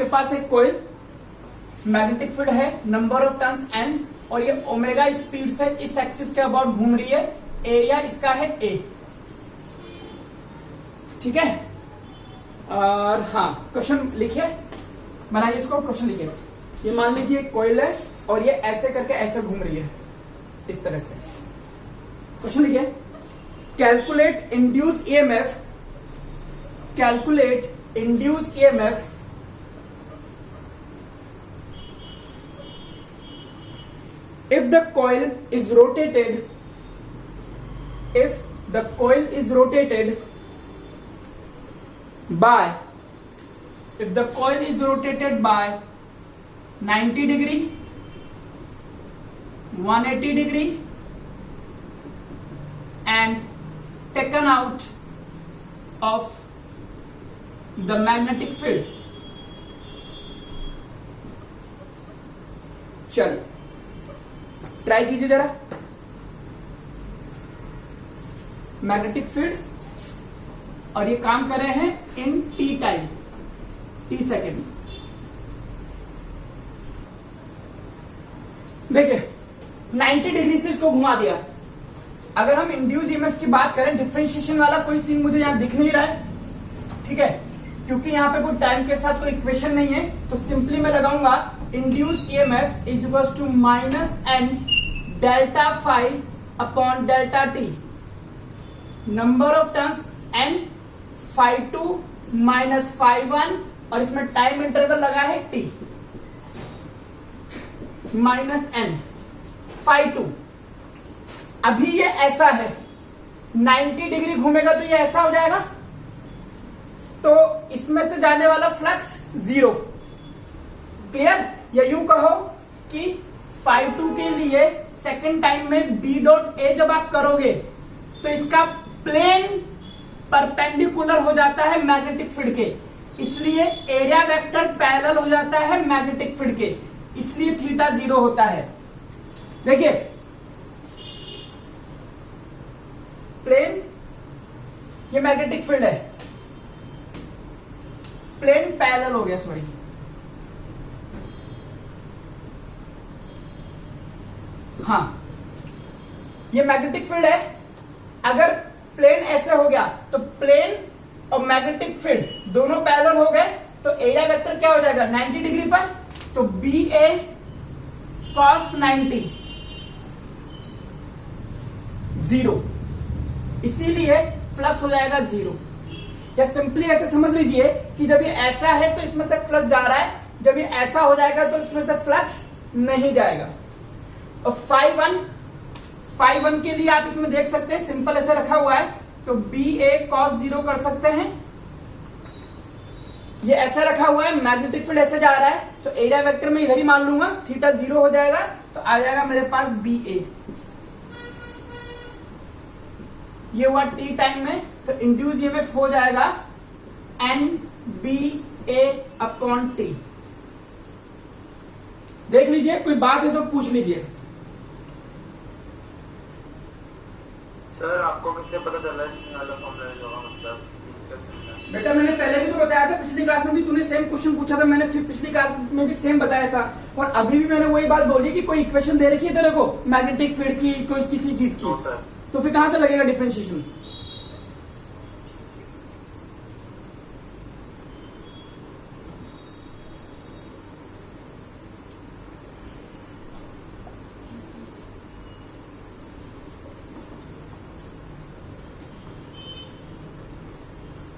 पास एक कोयल, magnetic field है, number of turns n, और ये ओमेगा स्पीड से इस एक्सिस के अबाउट घूम रही है, एरिया इसका है a। ठीक है, और हाँ क्वेश्चन लिखिए, बनाइए इसको, क्वेश्चन लिखिए। ये मान लीजिए कोयल है और ये ऐसे करके ऐसे घूम रही है, इस तरह से। क्वेश्चन लिखिए, calculate induce EMF, calculate induce EMF if the coil is rotated, if the coil is rotated by, if the coil is rotated by 90 degree, 180 degree and taken out of the magnetic field, चलिए try कीजिए जरा। Magnetic field और ये काम कर रहे हैं इन T time, T second. देखिए 90 डिग्री से इसको घुमा दिया। अगर हम इंड्यूस ईएमएफ की बात करें, डिफरेंशिएशन वाला कोई सीन मुझे यहां दिख नहीं रहा है, ठीक है, क्योंकि यहां पे कोई टाइम के साथ कोई इक्वेशन नहीं है, तो सिंपली मैं लगाऊंगा induced EMF is equal to minus N delta phi upon delta T, number of turns n, phi two minus phi one, और इसमें टाइम इंटरवल लगा है t, minus n, phi two. अभी ये ऐसा है, 90 डिग्री घूमेगा तो ये ऐसा हो जाएगा, तो इसमें से जाने वाला फ्लक्स जीरो। क्लियर? या यूं कहो कि फाई टू के लिए सेकेंड टाइम में बी डॉट ए जब आप करोगे तो इसका प्लेन परपेंडिकुलर हो जाता है मैग्नेटिक फील्ड के, इसलिए एरिया वेक्टर पैरेलल हो जाता है मैग्नेटिक फील्ड के, इसलिए थीटा जीरो होता है। देखिए प्लेन, ये मैग्नेटिक फील्ड है, प्लेन पैरेलल हो गया, सॉरी, हाँ ये मैग्नेटिक फील्ड है। अगर प्लेन ऐसे हो गया तो प्लेन और मैग्नेटिक फील्ड दोनों पैरेलल हो गए, तो एरिया वेक्टर क्या हो जाएगा 90 डिग्री पर, तो बी ए कॉस 90 जीरो, इसीलिए फ्लक्स हो जाएगा जीरो। या सिंपली ऐसे समझ लीजिए कि जब ये ऐसा है तो इसमें से फ्लक्स जा रहा है, जब ये ऐसा हो जाएगा तो इसमें से फ्लक्स नहीं जाएगा। और फाई वन के लिए आप इसमें देख सकते हैं, सिंपल ऐसे रखा हुआ है, तो बी ए कॉस जीरो कर सकते हैं। ये ऐसा रखा हुआ है, मैग्नेटिक फील्ड ऐसे जा रहा है, तो एरिया वेक्टर में इधर ही मान लूंगा, थीटा जीरो हो जाएगा, तो आ जाएगा मेरे पास बी ए। ये हुआ टी टाइम में, तो इंड्यूस ईएमएफ हो जाएगा एन बी ए अपॉन टी। देख लीजिए, कोई बात है तो पूछ लीजिए। सर आपको मुझसे पता चला इसमें वाला फॉर्मूला जो मतलब कैसे? बेटा मैंने पहले भी तो बताया था, पिछली क्लास में भी तूने सेम क्वेश्चन पूछा था, मैंने फिर पिछली क्लास में भी सेम बताया था, और अभी भी मैंने वही बात बोली कि कोई इक्वेशन दे रखी है तेरे को मैग्नेटिक फील्ड की, कोई किसी चीज की, तो फिर कहां से लगेगा डिफरेंशिएशन?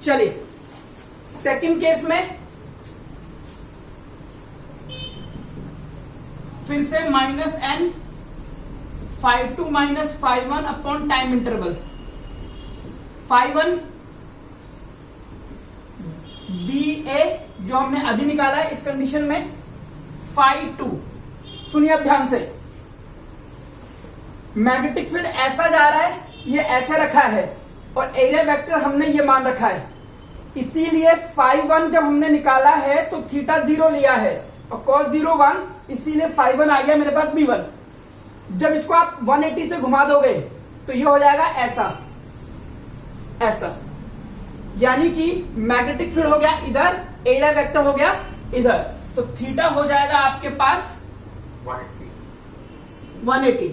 चलिए सेकंड केस में फिर से minus n, phi two minus phi one upon time interval, phi one b a जो हमने अभी निकाला है इस कंडीशन में, फाई टू। सुनिए अब ध्यान से, मैग्नेटिक फील्ड ऐसा जा रहा है, ये ऐसे रखा है, और एरिया वेक्टर हमने ये मान रखा है, इसीलिए फाई वन जब हमने निकाला है तो थीटा जीरो लिया है, और कॉस जीरो वन, इसीलिए फाई वन आ गया मेरे पास बी वन। जब इसको आप 180 से घुमा दोगे तो ये हो जाएगा ऐसा, ऐसा, यानी कि मैग्नेटिक फील्ड हो गया इधर, एरिया वेक्टर हो गया इधर, तो थीटा हो जाएगा आपके पास 180।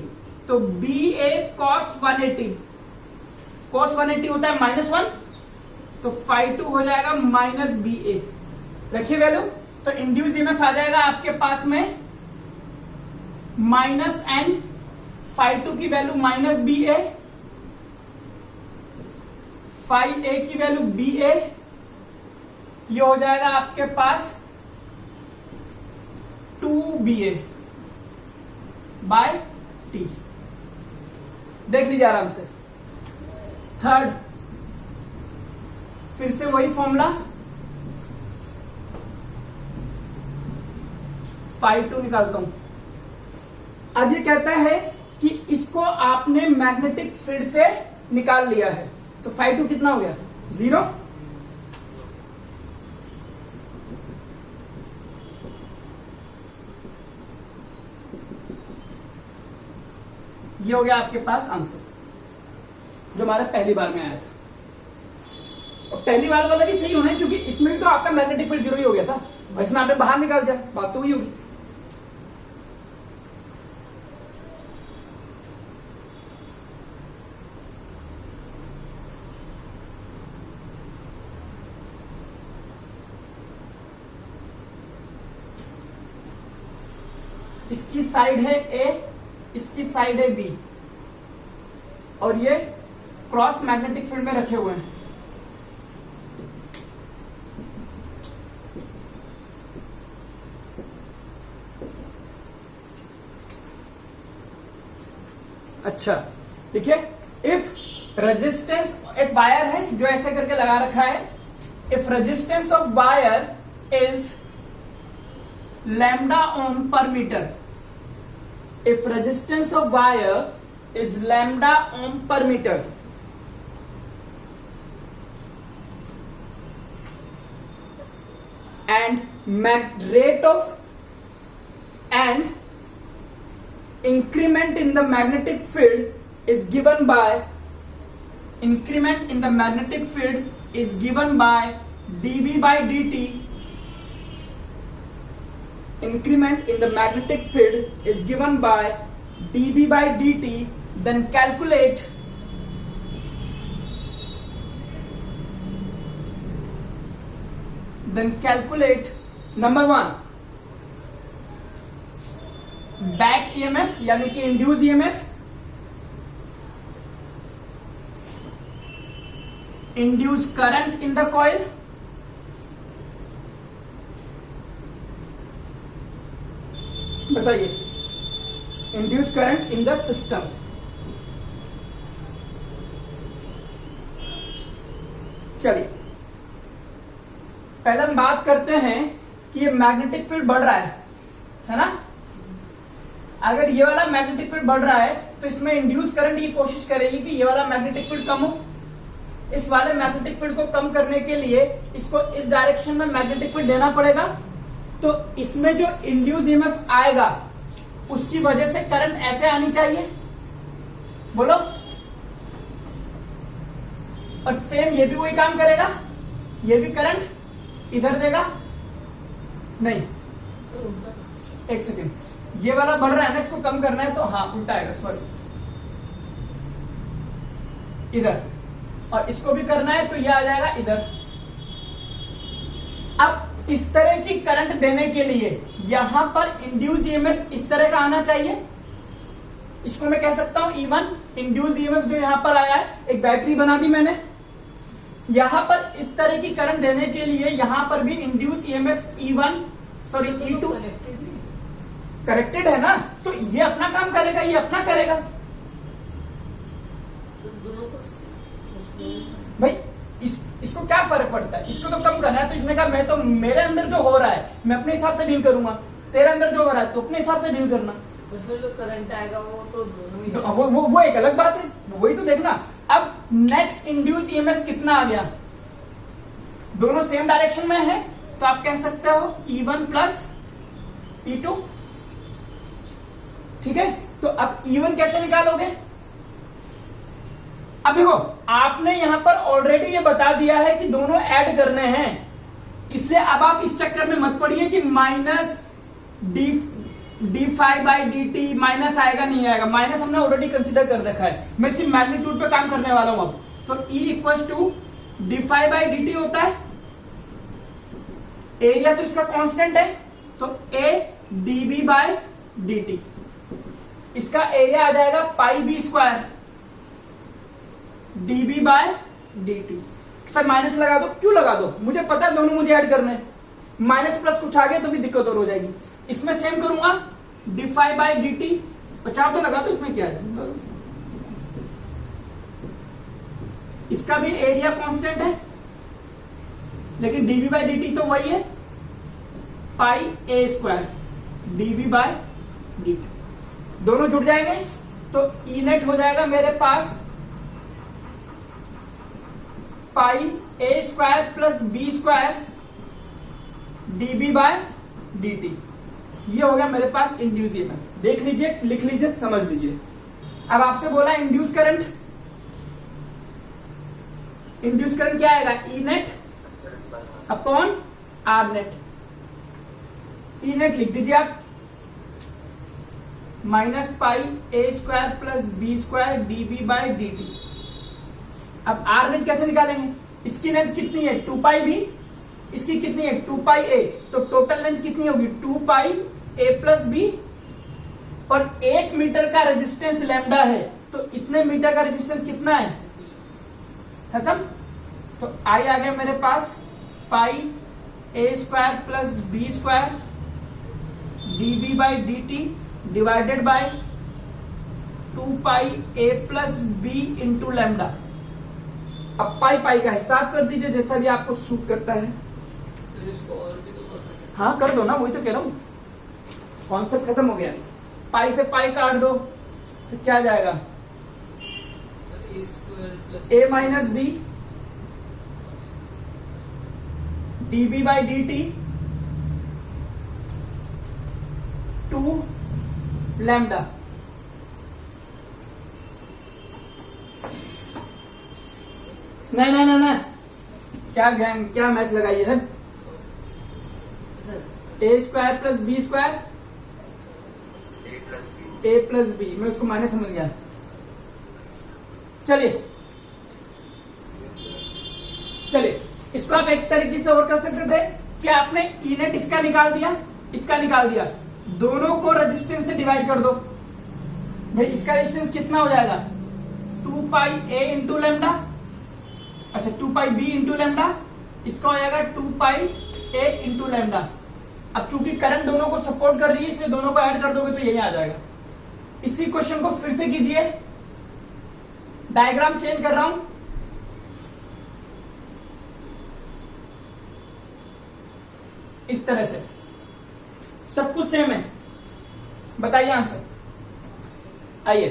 तो बी ए कॉस 180, कॉस 180 होता है -1, तो φ2 हो जाएगा माइनस बी ए। रखिए वैल्यू, तो इंड्यूस ईएमएफ आ जाएगा आपके पास में -n, φ2 की वैल्यू माइनस बी ए, φa की वैल्यू बी ए, ये हो जाएगा आपके पास 2ba बाय टी। देख लीजिए आराम से। थर्ड, फिर से वही फॉर्मूला, φ2 निकालता हूं। अब ये कहता है कि इसको आपने मैग्नेटिक फील्ड से निकाल लिया है, तो φ2 कितना हो गया? 0। ये हो गया आपके पास आंसर, जो हमारा पहली बार में आया था। और पहली बार वाला भी सही होना है, क्योंकि इसमें भी तो आपका मैग्नेटिक फील्ड 0 ही हो गया था, और इसमें आपने बाहर निकाल दिया, बात तो वही होगी। इसकी साइड है ए, इसकी साइड है बी, और ये क्रॉस मैग्नेटिक फील्ड में रखे हुए हैं। अच्छा, ठीक है। इफ रेजिस्टेंस, एक वायर है जो ऐसे करके लगा रखा है, if resistance of wire is lambda ohm per meter, if resistance of wire is lambda ohm per meter, and rate of and increment in the magnetic field is given by dB by dt, increment in the magnetic field is given by dB by dt, then calculate number 1 back EMF यानी कि induce EMF, induce current in the coil, बताइए, induce current in the system. चलिए पहले हम बात करते हैं कि ये मैग्नेटिक फील्ड बढ़ रहा है ना। अगर ये वाला मैग्नेटिक फील्ड बढ़ रहा है तो इसमें इंड्यूस करंट की कोशिश करेगी कि ये वाला मैग्नेटिक फील्ड कम हो। इस वाले मैग्नेटिक फील्ड को कम करने के लिए इसको इस डायरेक्शन में मैग्नेटिक फील्ड देना पड़ेगा, तो इसमें जो इंड्यूस ईएमएफ आएगा उसकी वजह से करंट ऐसे आनी चाहिए, बोलो। और सेम ये भी वही काम करेगा, ये भी करंट इधर देगा, नहीं, एक सेकेंड, ये वाला बढ़ रहा है ना, इसको कम करना है तो हाँ उल्टा आएगा, सॉरी, इधर, और इसको भी करना है तो ये आ जाएगा इधर। अब इस तरह की करंट देने के लिए यहां पर इंड्यूस ईएमएफ इस तरह का आना चाहिए, इसको मैं कह सकता हूं E1, इंड्यूस ईएमएफ जो यहां पर आया है, एक बैटरी बना दी मैंने, यहां पर इस तरह की करंट देने के लिए यहां पर भी induce EMF E1 sorry E2 corrected है ना, तो ये अपना काम करेगा, ये अपना करेगा। भाई इसको क्या फर्क पड़ता है, इसको तो कम करना है, तो इसने कहा मैं तो मेरे अंदर जो हो रहा है मैं अपने हिसाब से डील करूंगा, तेरे अंदर जो हो रहा है तो अपने हिसाब से डील करना। उसमें जो करंट आएगा वो तो दोनों ही वो एक अलग बात है, वही तो देखना। अब नेट इंड्यूस ईएमएफ कितना आ गया, दोनों सेम डायरेक्शन में है, तो आप कह सकते हो E1 प्लस E2, ठीक है। तो अब E1 कैसे निकालोगे, अब देखो आपने यहां पर ऑलरेडी ये बता दिया है कि दोनों ऐड करने हैं, इसलिए अब आप इस चक्कर में मत पड़िए कि minus D phi by D T minus आएगा नहीं आएगा, माइनस हमने ऑलरेडी कंसिडर कर रखा है, मैं सिर्फ मैग्नीट्यूड पे काम करने वाला हूं अब। तो E equal to D phi by D T होता है, एरिया तो इसका कांस्टेंट है, तो A dB बाय dt, इसका एरिया आ जाएगा pi b square dB by dt। Sir minus लगा दो, क्यों लगा दो, मुझे पता है दोनों मुझे ऐड करने हैं, माइनस प्लस कुछ आ गया तो भी दिक्कत और हो जाएगी। इसमें सेम करूंगा D phi by D T, चार तो लगा दो, इसमें क्या है, इसका भी एरिया कांस्टेंट है लेकिन dB बाई dt तो वही है पाई a square dB by dt, दोनों जुड़ जाएंगे तो E नेट हो जाएगा मेरे पास pi a square plus B square dB by dt। ये हो गया मेरे पास इंड्यूस ईएमएफ। देख लीजिए, लिख लीजिए, समझ लीजिए। अब आपसे बोला इंड्यूस करंट, इंड्यूस करंट क्या आएगा, e net upon r net. E net लिख दीजिए आप minus pi a square plus B square db by D t. अब आर नेट कैसे निकालेंगे, इसकी लेंथ कितनी है 2 पाई बी, इसकी कितनी है 2 पाई ए, तो टोटल लेंथ कितनी होगी 2 पाई ए प्लस बी, और 1 मीटर का रेजिस्टेंस लैम्डा है, तो इतने मीटर का रेजिस्टेंस कितना है, खत्म। तो आई आ गया मेरे पास pi a square plus B square db by D t divided by 2 pi a plus b into lambda. अब पाई पाई का हिसाब कर दीजिए जैसा भी आपको सूट करता है। सर इसको और भी तो सॉल्व कर सकते हैं। हाँ कर दो ना, वही तो कह रहा हूं, कॉन्सेप्ट खत्म हो गया। पाई से पाई काट दो तो क्या आ जाएगा, sir A square plus A minus B DB by D T 2 lambda. नहीं नहीं नहीं नहीं, क्या गेम, क्या मैच लगाइए sir, A square plus B square A plus B, मैं उसको माइनस समझ गया। चलिए चलिए, इसको आप एक तरीके से और कर सकते थे कि आपने ई नेट इसका निकाल दिया, इसका निकाल दिया, दोनों को रेजिस्टेंस से डिवाइड कर दो। भाई इसका रेजिस्टेंस कितना हो जाएगा 2 पाई ए इंटू लैम्डा, अच्छा 2 पाई बी इंटू लैम्डा, इसका हो जाएगा 2 पाई ए इंटू लैम्डा। अब चूंकि करंट दोनों को सपोर्ट कर रही है इसलिए दोनों को ऐड कर दोगे तो यही आ जाएगा। इसी क्वेश्चन को फिर से कीजिए, डायग्राम चेंज कर रहा हूं, इस तरह से सब कुछ सेम है, बताइए आंसर। आइए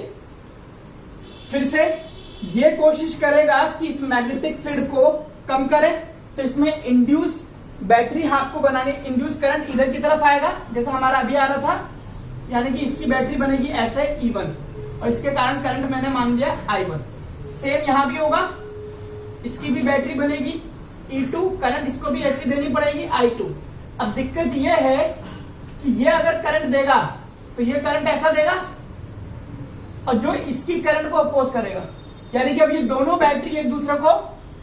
फिर से ये कोशिश करेगा कि इस मैग्नेटिक फील्ड को कम करे, तो इसमें इंड्यूस बैटरी आपको बनानी, इंड्यूस करंट इधर की तरफ आएगा जैसा हमारा अभी आ रहा था, यानी कि इसकी बैटरी बनेगी ऐसे E1 और इसके कारण करंट मैंने मान लिया I1। सेम यहां भी होगा, इसकी भी बैटरी बनेगी E2, करंट इसको भी ऐसी देनी पड़ेगी I2। अब दिक्कत यह है कि ये अगर करंट देगा तो ये करंट ऐसा देगा और जो इसकी करंट को अपोज करेगा, यानी कि अब ये दोनों बैटरी एक दूसरे को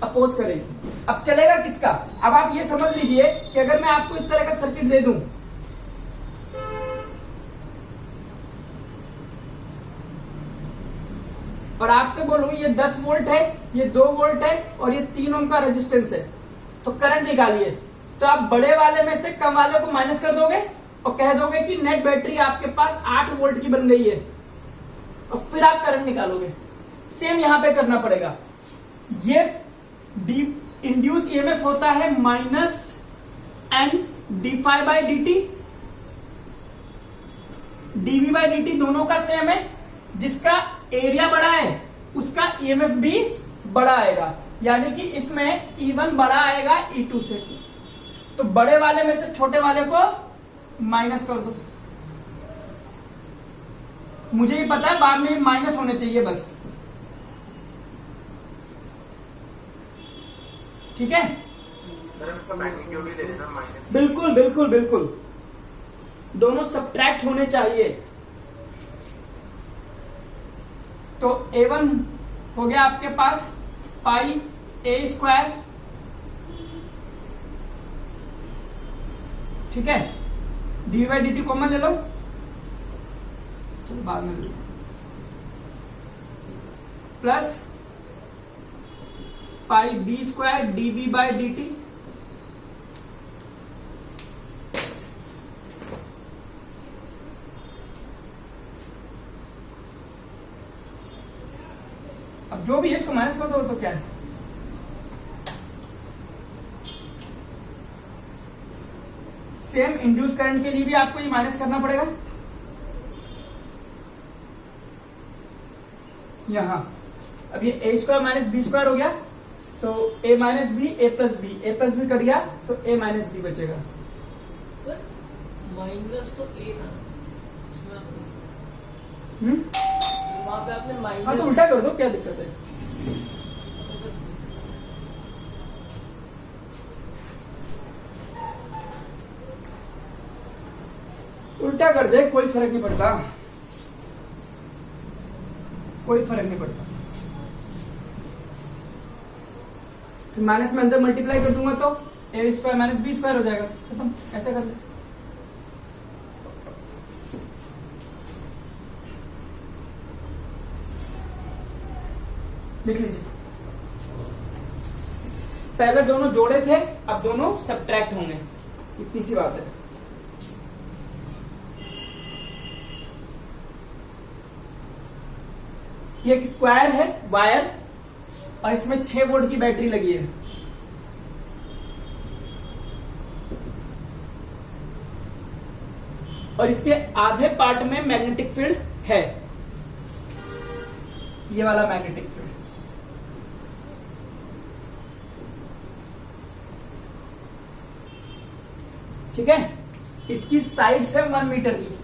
अपोज करेगी। अब चलेगा किसका, अब आप ये समझ लीजिए कि अगर मैं आपको इस तरह का सर्किट दे दूं, और आपसे बोलूं ये 10 वोल्ट है, ये 2 वोल्ट है और ये 3 ओम का रेजिस्टेंस है, तो करंट निकालिए, तो आप बड़े वाले में से कम वाले को माइनस कर दोगे और कह दोगे कि नेट बैटरी आपके पास 8 वोल्ट की बन गई है, और फिर आप करंट निकालोगे। सेम यहां पे करना पड़ेगा। ये इंड्यूस ईएमएफ होता है minus N D phi by D T, DV by D T दोनों का सेम है, जिसका एरिया बड़ा है उसका ईएमएफ भी बड़ा आएगा, यानी कि इसमें E1 बड़ा आएगा E2 से, तो बड़े वाले में से छोटे वाले को माइनस कर दो। मुझे ही पता है बाद में माइनस होने चाहिए बस, ठीक है। सर हम इसका मैग्नीट्यूड ही ले लेना माइनस। बिल्कुल बिल्कुल बिल्कुल, दोनों सब्ट्रैक्ट होने चाहिए। तो A1 हो गया आपके पास पाई a स्क्वायर, ठीक है, d by D t common ले लो, चलो बाद में ले लो, plus pi b square D b by D t, अब जो भी है इसको माइनस कर दो तो क्या है, सेम इंड्यूस करंट के लिए भी आपको ये माइनस करना पड़ेगा यहां। अब ये a square minus B square हो गया, तो a minus B A plus B cut गया, तो a माइनस बी बचेगा। सर माइनस तो ए था उसमें वहां पे आपने माइनस, हाँ तो उल्टा कर दो, क्या दिक्कत है। उल्टा कर दे, कोई फर्क नहीं पड़ता, कोई फर्क नहीं पड़ता। फिर माइनस में अंदर मल्टीप्लाई कर दूंगा तो ए स्क्वायर माइनस बी स्क्वायर हो जाएगा, खत्म। ऐसा कर ले, लिख लीजिए। पहले दोनों जोड़े थे, अब दोनों सब्ट्रैक्ट होंगे, इतनी सी बात है। ये एक स्क्वायर है वायर और इसमें 6 वोल्ट की बैटरी लगी है। और इसके आधे पार्ट में मैग्नेटिक फील्ड है, ये वाला मैग्नेटिक फील्ड। ठीक है, इसकी साइड है 1 मीटर की।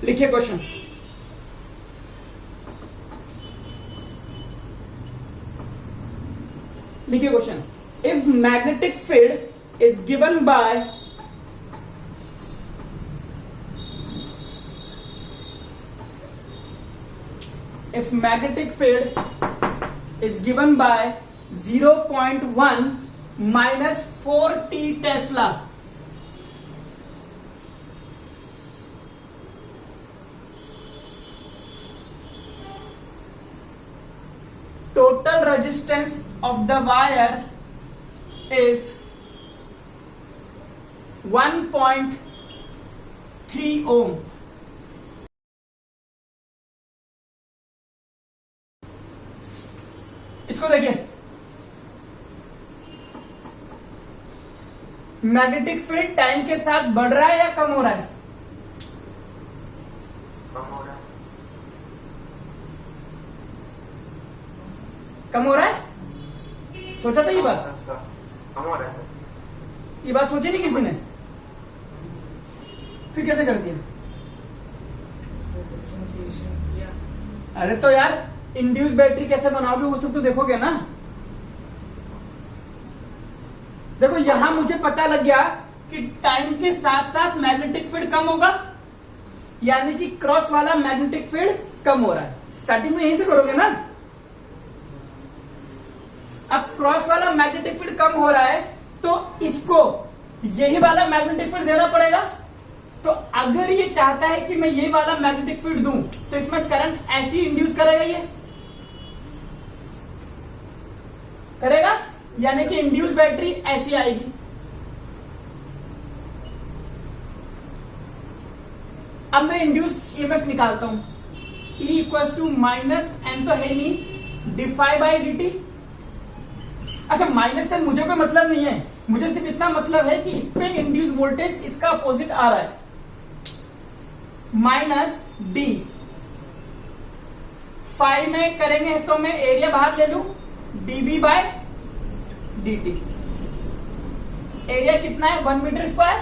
लिखिए क्वेश्चन। लिखिए question. If magnetic field is given by if magnetic field is given by 0.1 minus 4t Tesla, total resistance of the wire is 1.3 ohm. इसको देखिए, मैग्नेटिक फील्ड टाइम के साथ बढ़ रहा है या कम हो रहा है? कम हो रहा है। कम हो रहा है? सोचा था ये बात? कम हो रहा है सर। ये बात सोची नहीं किसी ने? फिर कैसे कर दिया? अरे तो यार इंड्यूस बैटरी कैसे बनाओगे वो सब तो देखोगे ना। देखो यहां मुझे पता लग गया कि टाइम के साथ साथ मैग्नेटिक फील्ड कम होगा, यानी कि क्रॉस वाला मैग्नेटिक फील्ड कम हो रहा है। स्टार्टिंग में यहीं से करोगे ना। अब क्रॉस वाला मैग्नेटिक फील्ड कम हो रहा है तो इसको यही वाला मैग्नेटिक फील्ड देना पड़ेगा। तो अगर ये चाहता है कि मैं ये वाला मैग्नेटिक फील्ड दूं तो इसमें करंट ऐसी इंड्यूस करेगा, ये करेगा, यानी कि इंड्यूस बैटरी ऐसी आएगी। अब मैं इंड्यूस ईएमएफ निकालता हूं, E equal to minus N तो है नहीं, डिफाई बाई डी टी। अच्छा माइनस से मुझे कोई मतलब नहीं है, मुझे सिर्फ इतना मतलब है कि इस पे इंड्यूस वोल्टेज इसका अपोजिट आ रहा है, माइनस डी। फाइव में करेंगे तो मैं एरिया बाहर ले लू, DB by D T. Area कितना है? 1 metre square.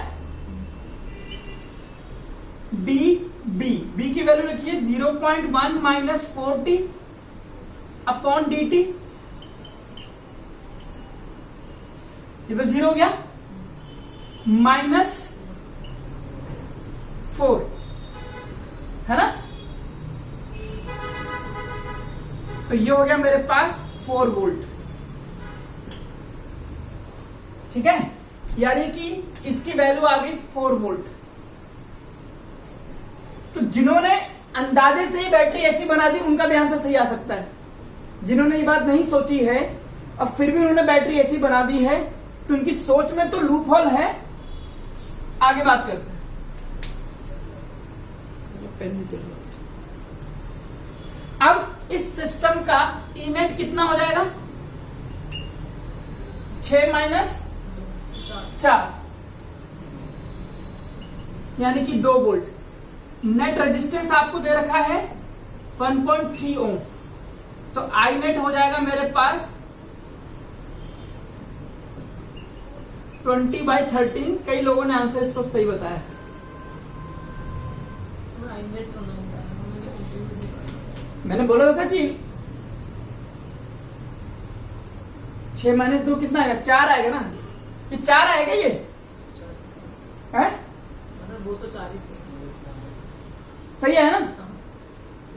D B, B की वैल्यू रखिए 0.1 माइनस 40 अपॉन डी टी, ये तो 0 हो गया, माइनस 4, है ना। तो ये हो गया मेरे पास 4 वोल्ट, ठीक है, यानी कि इसकी वैल्यू आ गई 4 वोल्ट। तो जिन्होंने अंदाजे से ही बैटरी ऐसी बना दी उनका भी आंसर सही आ सकता है। जिन्होंने ये बात नहीं सोची है और फिर भी उन्होंने बैटरी ऐसी बना दी है तो उनकी सोच में तो लूप होल है। आगे बात करते हैं। पेन नहीं चल रहा। अब इस सिस्टम का ई नेट कितना हो जाएगा? 6 माइनस 4 यानी कि 2 वोल्ट। नेट रेजिस्टेंस आपको दे रखा है 1.3 ओम, तो आई नेट हो जाएगा मेरे पास 20/13। कई लोगों ने आंसर इसको सही बताया। मैंने बोला था कि 6 माइनस 2 कितना आएगा? 4 आएगा ना, ये 4 आएगा ये है? वो तो 4 ही सही है ना?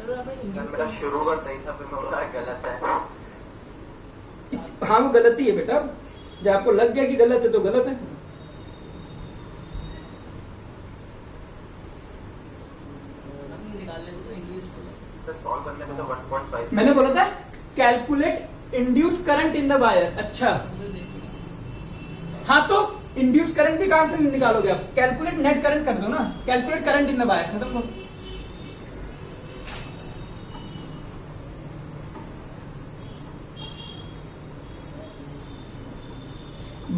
मेरा शुरू का सही था, फिर मैं बोला गलत है। हाँ वो गलती है बेटा, जब आपको लग गया कि गलत है तो गलत है। सॉल्व करने में तो 1.5 मैंने बोला था calculate induce current in the wire. अच्छा हाँ, तो इंड्यूस करंट भी कहां से निकालोगे आप? कैलकुलेट नेट करंट कर दो ना, calculate current in the wire, खत्म हो।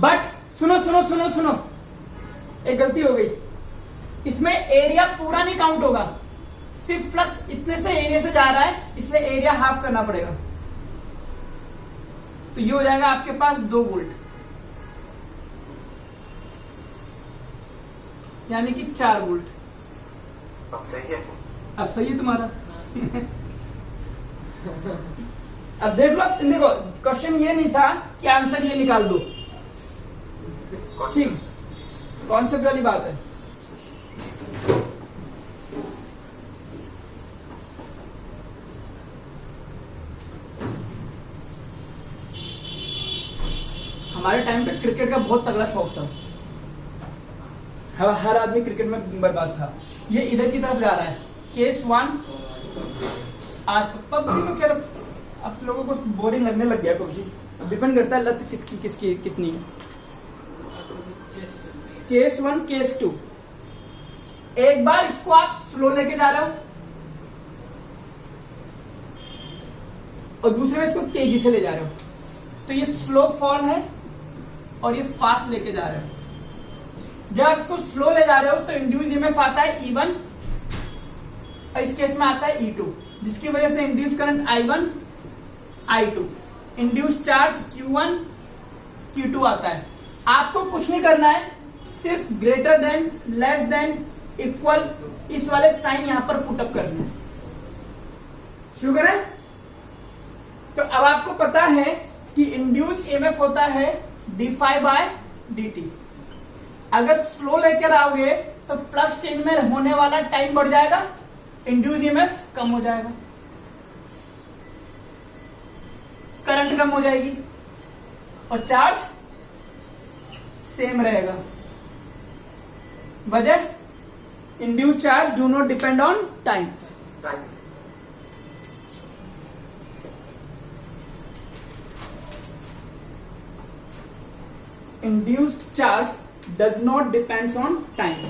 बट सुनो सुनो सुनो सुनो, एक गलती हो गई। इसमें एरिया पूरा नहीं काउंट होगा, सिर्फ फ्लक्स इतने से एरिया से जा रहा है, इसलिए एरिया हाफ करना पड़ेगा। तो ये हो जाएगा आपके पास 2 वोल्ट, यानी कि 4 वोल्ट। अब सही है, अब सही है तुम्हारा। अब देख लो, अब देखो क्वेश्चन ये नहीं था कि आंसर ये निकाल दो, ठीक, कॉन्सेप्ट वाली बात है। हमारे टाइम पे क्रिकेट का बहुत तगड़ा शौक था, हर आदमी क्रिकेट में बर्बाद था। ये इधर की तरफ जा रहा है, केस 1। आज पबजी तो खैर अब लोगों को बोरिंग लगने लग गया। पबजी डिपेंड करता है लत किसकी किसकी कितनी है। केस 1 केस 2, एक बार इसको आप स्लो लेके जा रहे हो और दूसरे में इसको तेजी से ले जा रहे हो, तो ये स्लो फॉल है और ये फास्ट लेके जा रहे हो। जब आप इसको स्लो ले जा रहे हो तो इंड्यूस ईएमएफ आता है E1 और इस केस में आता है E2, जिसकी वजह से induce current I1 I2, induce charge Q1 Q2 आता है। आपको कुछ नहीं करना है, सिर्फ greater than, less than, equal, इस वाले साइन यहां पर पुटअप करने। शुरू करें? तो अब आपको पता है कि इंड्यूस ईएमएफ होता है d∅dt। अगर स्लो लेकर आओगे तो फ्लक्स चेंज में होने वाला टाइम बढ़ जाएगा, इंड्यूस ईएमएफ कम हो जाएगा, करंट कम हो जाएगी और चार्ज सेम रहेगा। वजह, induce charge do not depend on time. Induced charge does not depends on time.